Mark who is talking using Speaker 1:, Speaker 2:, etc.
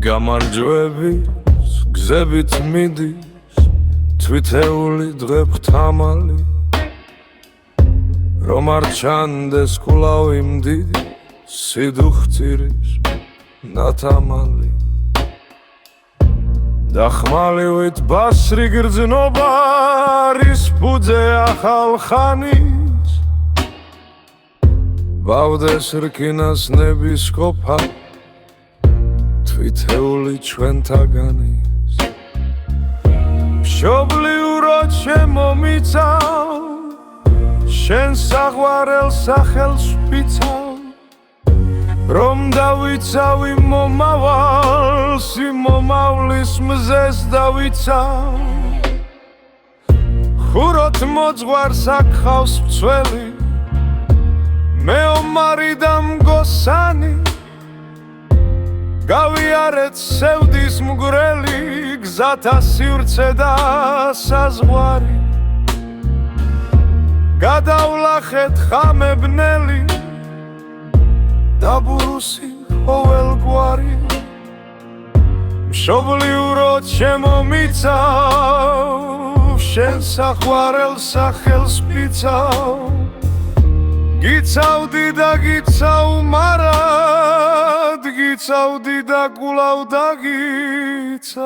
Speaker 1: გამარჯვების გზებით მიდის თვითეული დღეფრთამალი რომ არ ჩანდეს კვლავ იმ დიდი სიდუხტირის ნათამალი დახმალივით ბასრი გრძნობა არის ფუძე ახალ ხანის ბავდეს რკინას ნების ყოფა თვითეული ჩვენთაგანის მშობლიურო ჩემო მიცავ შენ საყვარელ სახელს ვფიცავ რომ დავიცავი მომავალს იმომავლის მზეს დავიცავ ხუროთ მოძღვარს აქ-ხავს მცველი მე ომარი და მგოსანი გავიარეთ სევდის მგვრელი გზათა სივრცე და საზღვარი გადავლახეთ ხამებნელი დაბურუსი ყოველგვარი მშობლიურო ჩემო მიცავ შენ საყვარელ სახელს ვფიცავ გიცავდი და გიცავ მარად გიცავდი და კვლავ დაგიცავ